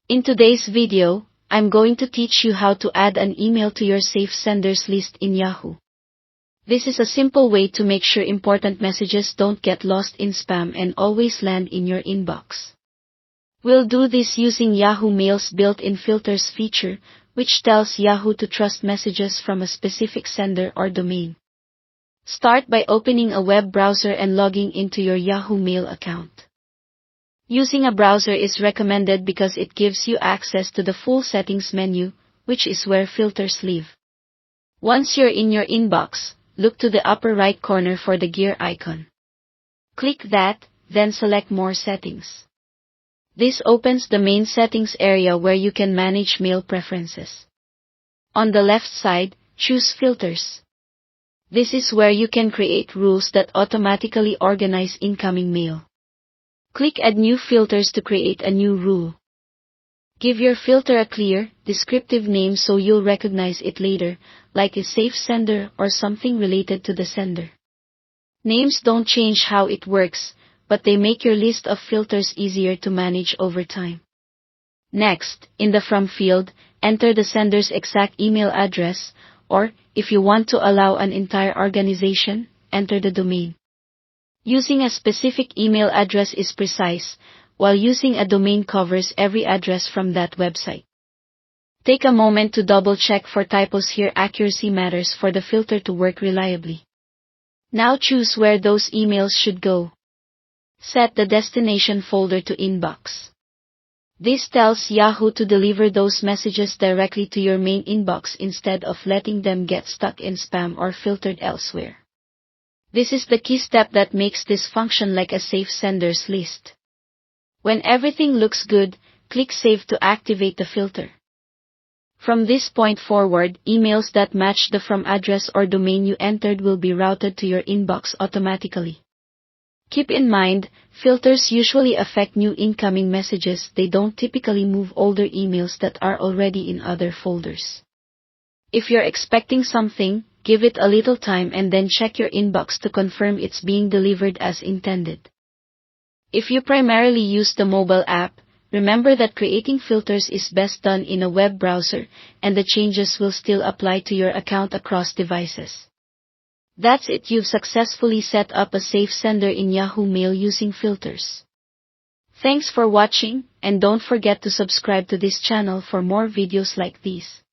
In today's video, I'm going to teach you how to add an email to your saved senders list in Yahoo. This is a simple way to make sure important messages don't get lost in spam and always land in your inbox. We'll do this using Yahoo Mail's built-in filters feature, which tells Yahoo to trust messages from a specific sender or domain. Start by opening a web browser and logging into your Yahoo Mail account. Using a browser is recommended because it gives you access to the full settings menu, which is where filters live. Once you're in your inbox, look to the upper right corner for the gear icon. Click that, then select More Settings. This opens the main settings area where you can manage mail preferences. On the left side, choose Filters. This is where you can create rules that automatically organize incoming mail. Click Add New Filters to create a new rule. Give your filter a clear, descriptive name so you'll recognize it later, like a safe sender or something related to the sender. Names don't change how it works, but they make your list of filters easier to manage over time. Next, in the From field, enter the sender's exact email address, or, if you want to allow an entire organization, enter the domain. Using a specific email address is precise, while using a domain covers every address from that website. Take a moment to double-check for typos here. Accuracy matters for the filter to work reliably. Now choose where those emails should go. Set the destination folder to Inbox. This tells Yahoo to deliver those messages directly to your main inbox instead of letting them get stuck in spam or filtered elsewhere. This is the key step that makes this function like a saved senders list. When everything looks good, click Save to activate the filter. From this point forward, emails that match the from address or domain you entered will be routed to your inbox automatically. Keep in mind, filters usually affect new incoming messages. They don't typically move older emails that are already in other folders. If you're expecting something, give it a little time and then check your inbox to confirm it's being delivered as intended. If you primarily use the mobile app, remember that creating filters is best done in a web browser, and the changes will still apply to your account across devices. That's it. You've successfully set up a safe sender in Yahoo Mail using filters. Thanks for watching, and don't forget to subscribe to this channel for more videos like these.